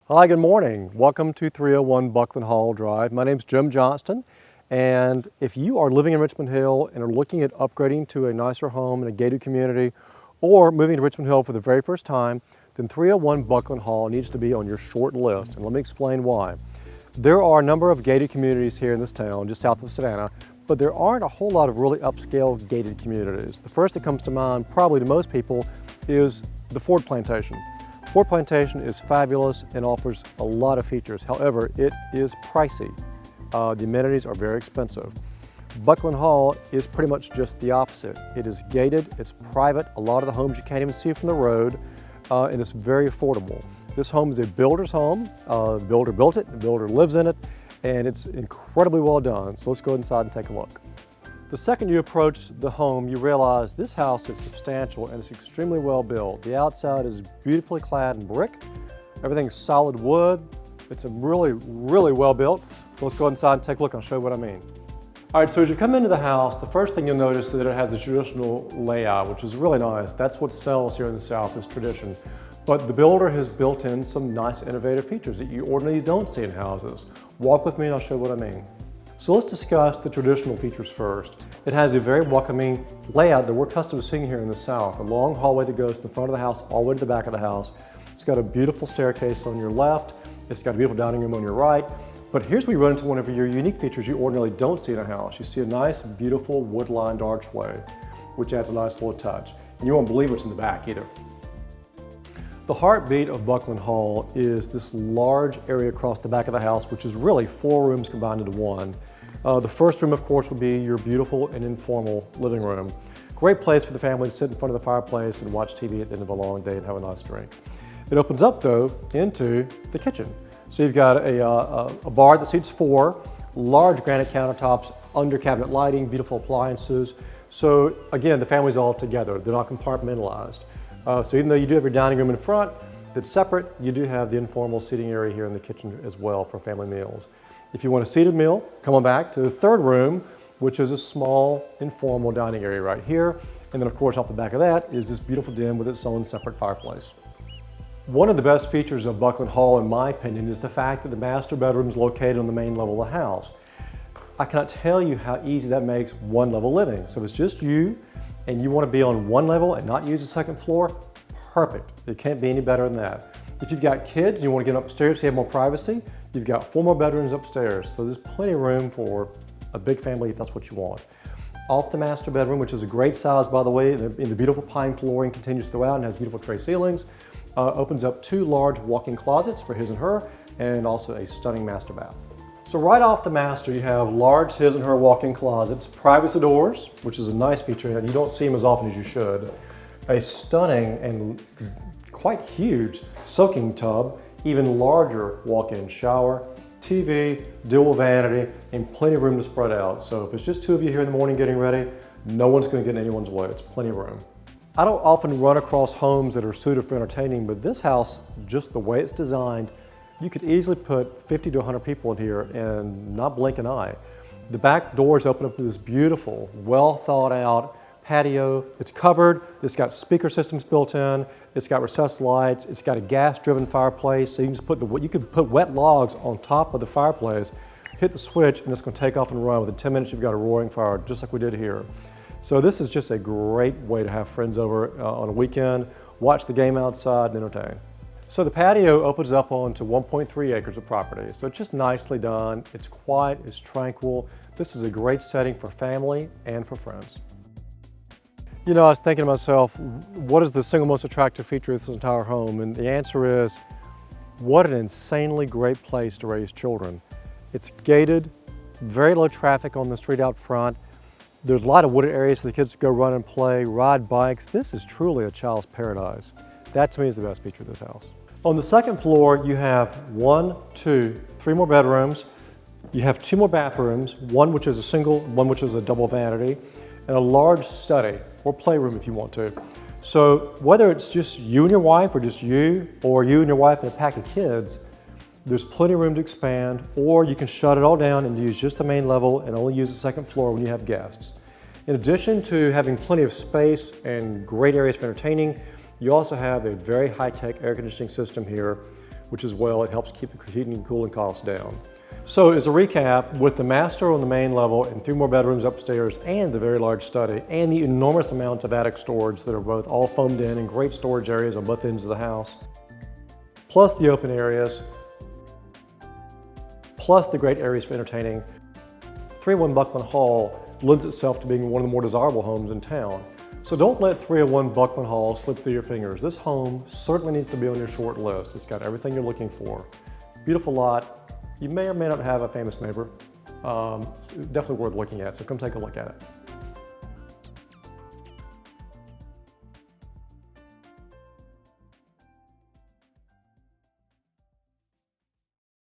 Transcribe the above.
Hi, good morning. Welcome to 301 Buckland Hall Drive. My name's Jim Johnston, and if you are living in Richmond Hill and are looking at upgrading to a nicer home in a gated community or moving to Richmond Hill for the very first time, then 301 Buckland Hall needs to be on your short list, and let me explain why. There are a number of gated communities here in this town, just south of Savannah, but there aren't a whole lot of really upscale gated communities. The first that comes to mind, probably to most people, is the Ford Plantation. Ford Plantation is fabulous and offers a lot of features. However, it is pricey. The amenities are very expensive. Buckland Hall is pretty much just the opposite. It is gated, it's private, a lot of the homes you can't even see from the road, and it's very affordable. This home is a builder's home. The builder built it, the builder lives in it, and it's incredibly well done. So let's go inside and take a look. The second you approach the home, you realize this house is substantial and it's extremely well built. The outside is beautifully clad in brick. Everything's solid wood. It's really well built. So let's go inside and take a look and I'll show you what I mean. All right, so as you come into the house, the first thing you'll notice is that it has a traditional layout, which is really nice. That's what sells here in the South, is tradition. But the builder has built in some nice innovative features that you ordinarily don't see in houses. Walk with me and I'll show you what I mean. So let's discuss the traditional features first. It has a very welcoming layout that we're accustomed to seeing here in the South. A long hallway that goes from the front of the house all the way to the back of the house. It's got a beautiful staircase on your left. It's got a beautiful dining room on your right. But here's where you run into one of your unique features you ordinarily don't see in a house. You see a nice, beautiful wood-lined archway, which adds a nice little touch. And you won't believe what's in the back either. The heartbeat of Buckland Hall is this large area across the back of the house, which is really 4 rooms combined into one. The first room, of course, would be your beautiful and informal living room. Great place for the family to sit in front of the fireplace and watch TV at the end of a long day and have a nice drink. It opens up, though, into the kitchen. So you've got a bar that seats 4, large granite countertops, under cabinet lighting, beautiful appliances. So again, the family's all together. They're not compartmentalized. So even though you do have your dining room in front that's separate, you do have the informal seating area here in the kitchen as well for family meals. If you want a seated meal, come on back to the third room, which is a small informal dining area right here. And then of course off the back of that is this beautiful den with its own separate fireplace. One of the best features of Buckland Hall, in my opinion, is the fact that the master bedroom is located on the main level of the house. I cannot tell you how easy that makes one-level living. So if it's just you and you want to be on one level and not use the second floor, perfect. It can't be any better than that. If you've got kids and you want to get upstairs so you have more privacy, you've got 4 more bedrooms upstairs. So there's plenty of room for a big family if that's what you want. Off the master bedroom, which is a great size, by the way, in the beautiful pine flooring continues throughout and has beautiful tray ceilings, opens up 2 large walk-in closets for his and her, and also a stunning master bath. So right off the master, you have large his and her walk-in closets, privacy doors, which is a nice feature, and you don't see them as often as you should. A stunning and quite huge soaking tub, even larger walk-in shower, TV, dual vanity, and plenty of room to spread out. So if it's just 2 of you here in the morning getting ready, no one's going to get in anyone's way. It's plenty of room. I don't often run across homes that are suited for entertaining, but this house, just the way it's designed, you could easily put 50 to 100 people in here and not blink an eye. The back doors open up to this beautiful, well thought out patio. It's covered, it's got speaker systems built in, it's got recessed lights, it's got a gas driven fireplace, so you can just put wet logs on top of the fireplace, hit the switch, and it's going to take off and run. Within 10 minutes you've got a roaring fire, just like we did here. So this is just a great way to have friends over on a weekend, watch the game outside and entertain. So the patio opens up onto 1.3 acres of property. So it's just nicely done. It's quiet, it's tranquil. This is a great setting for family and for friends. You know, I was thinking to myself, what is the single most attractive feature of this entire home? And the answer is, what an insanely great place to raise children. It's gated, very low traffic on the street out front. There's a lot of wooded areas for the kids to go run and play, ride bikes. This is truly a child's paradise. That to me is the best feature of this house. On the second floor, you have 1, 2, 3 more bedrooms. You have 2 more bathrooms, one which is a single, one which is a double vanity, and a large study or playroom if you want to. So whether it's just you and your wife or just you, or you and your wife and a pack of kids, there's plenty of room to expand, or you can shut it all down and use just the main level and only use the second floor when you have guests. In addition to having plenty of space and great areas for entertaining, you also have a very high-tech air conditioning system here which as well, it helps keep the heating and cooling costs down. So as a recap, with the master on the main level and 3 more bedrooms upstairs and the very large study and the enormous amount of attic storage that are both all foamed in and great storage areas on both ends of the house, plus the open areas, plus the great areas for entertaining, 301 Buckland Hall lends itself to being one of the more desirable homes in town. So don't let 301 Buckland Hall slip through your fingers. This home certainly needs to be on your short list. It's got everything you're looking for. Beautiful lot. You may or may not have a famous neighbor. Definitely worth looking at, so come take a look at it.